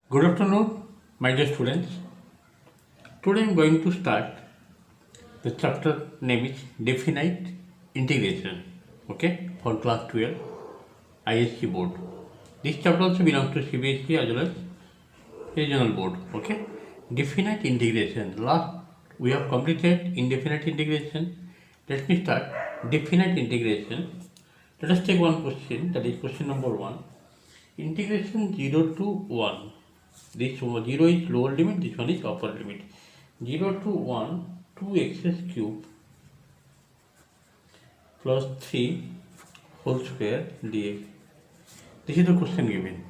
Good afternoon, my dear students. Today I am going to start the chapter name is Definite Integration. Okay, for class 12 ISC board. This chapter also belongs to CBSE as well as regional board. Okay, Definite Integration. Last we have completed indefinite integration. Let me start definite integration. Let us take one question, that is question number 1. Integration 0 to 1. This 0 is lower limit, this one is upper limit. 0 to 1, 2x cube plus 3 whole square dx. This is the question given.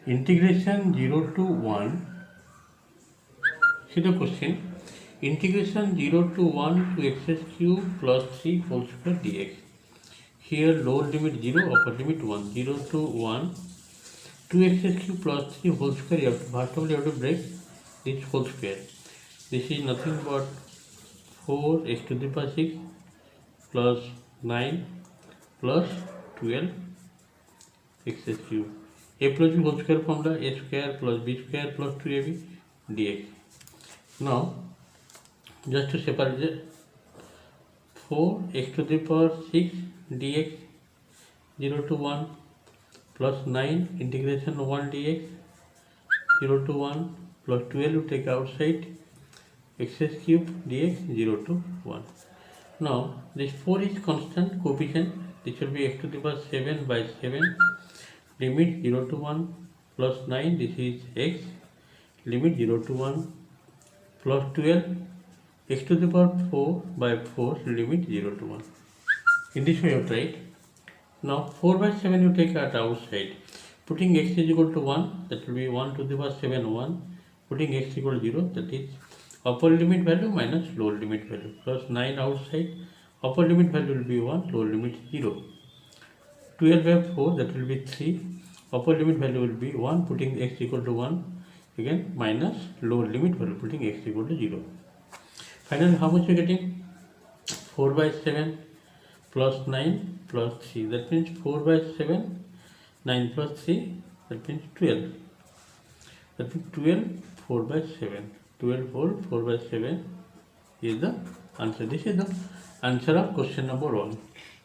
Integration 0 to 1. See the question. Integration 0 to 1 to x cube plus 3 whole square dx. Here lower limit 0, upper limit 1. 0 to 1. 2x cube plus 3 whole square. First of all, you have to break this whole square. This is nothing but 4x to the power 6 plus 9 plus 12 x cube. A plus b whole square formula, a square plus b square plus 2ab dx. Now, just to separate it, 4x to the power 6 dx 0 to 1 plus 9 integration 1 dx 0 to 1 plus 12 you take outside x cube dx 0 to 1. Now this 4 is constant coefficient, this will be x to the power 7 by 7, limit 0 to 1 plus 9, this is x, limit 0 to 1 plus 12 x to the power 4 by 4, limit 0 to 1. In this way you have to write. Now 4 by 7 you take at outside, putting x is equal to 1, that will be 1 to the power 7 1, putting x equal to 0, that is upper limit value minus lower limit value, plus 9 outside, upper limit value will be 1, lower limit 0. 12 by 4, that will be 3, upper limit value will be 1, putting x equal to 1, again minus lower limit value, putting x equal to 0. Finally, how much we are getting? 4 by 7 plus 9 plus 3, that means 4 by 7, 9 plus 3, that means 12. That means 12, 4 by 7. 12 whole 4 by 7 is the answer. This is the answer of question number 1.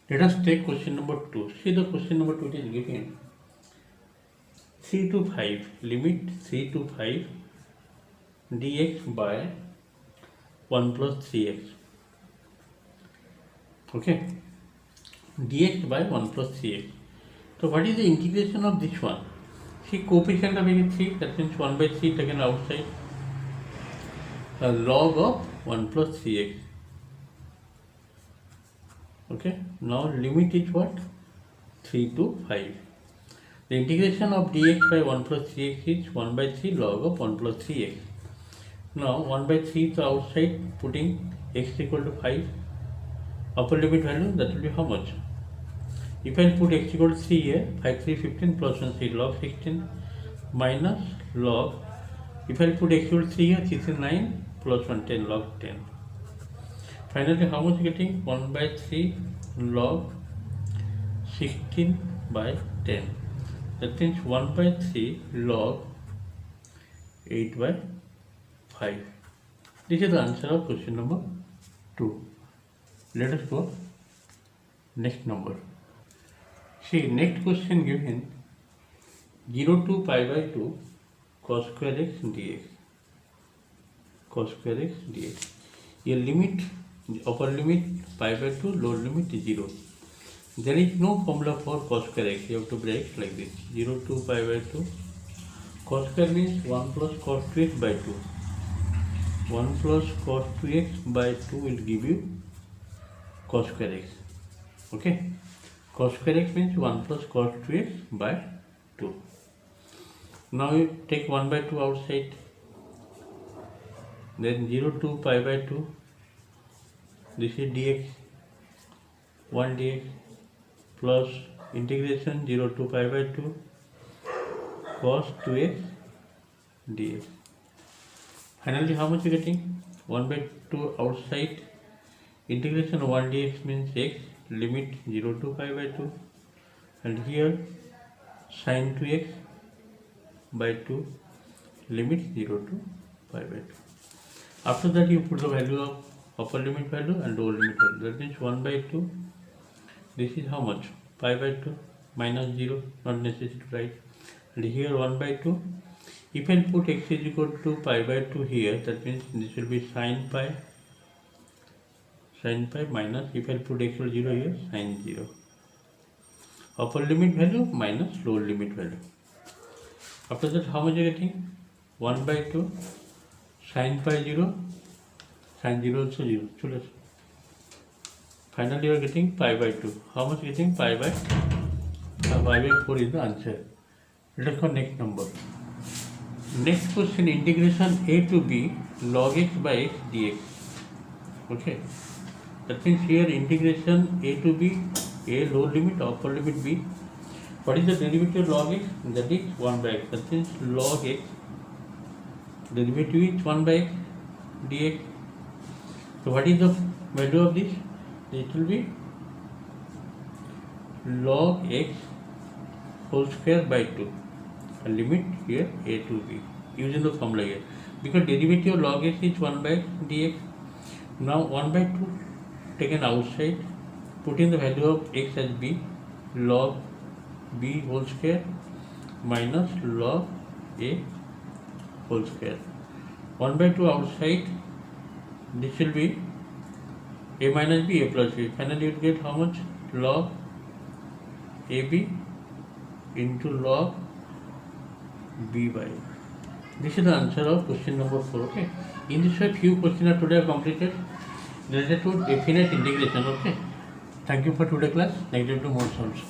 Let us take question number 2. See the question number 2 is given 3 to 5, limit 3 to 5 dx by 1 plus 3x. Okay, dx by 1 plus 3x. So what is the integration of this one? See, coefficient of it is 3, that means 1 by 3 taken outside. Log of 1 plus 3x. Okay, now limit is what? 3 to 5. The integration of dx by 1 plus 3x is 1 by 3 log of 1 plus 3x. Now 1 by 3 is outside, putting x equal to 5. Upper limit value, that will be how much? If I put x equal to 3 here, 5 3 15 plus 1 3 log 16 minus log, if I put x equal to 3 here, 3 9 plus 1 10 log 10. Finally, how much getting? 1 by 3 log 16 by 10. That means 1 by 3 log 8 by 5. This is the answer of question number 2. Let us go next number. See, next question given 0 to pi by 2 cos square x dx. Cos square x dx. Your limit, upper limit pi by 2, lower limit is 0. There is no formula for cos square x. You have to break like this. 0 to pi by 2. Cos square means 1 plus cos 2x by 2. 1 plus cos 2x by 2 will give you cos square x. Okay. Cos square x means 1 plus cos 2x by 2. Now you take 1 by 2 outside. Then 0 to pi by 2. This is dx. 1 dx plus integration 0 to pi by 2 cos 2x dx. Finally, how much you getting? 1 by 2 outside. Integration 1 dx means x, limit 0 to pi by 2, and here sin 2x by 2 limit 0 to pi by 2. After that you put the value of upper limit value and lower limit value. That means 1 by 2. This is how much? Pi by 2 minus 0. Not necessary to write. And here 1 by 2. If I put x is equal to pi by 2 here, that means this will be sin pi minus, if I put x equal 0 here, sin 0. Upper limit value minus lower limit value. After that, how much are you getting? 1 by 2 sin pi 0, sin 0 also 0. So let's finally you are getting pi by 2. How much getting? Pi by 4 is the answer. Let us go next number. Next question, integration a to b log x by x dx. Okay. That means here integration a to b, a lower limit, upper limit b. What is the derivative of log x? That is 1 by x. That means log x, derivative is 1 by x dx. So what is the value of this? It will be log x whole square by 2. A limit here a to b using the formula here, because derivative of log x is 1 by x dx. Now 1 by 2 taken outside, putting the value of x as b, log b whole square minus log a whole square. 1 by 2 outside, this will be a minus b, a plus b. Finally you will get how much? Log ab into log b by. This is the answer of question number 4. Okay. In this way, few questions are today completed related to definite integration. Okay. Thank you for today class. Next day to more solves.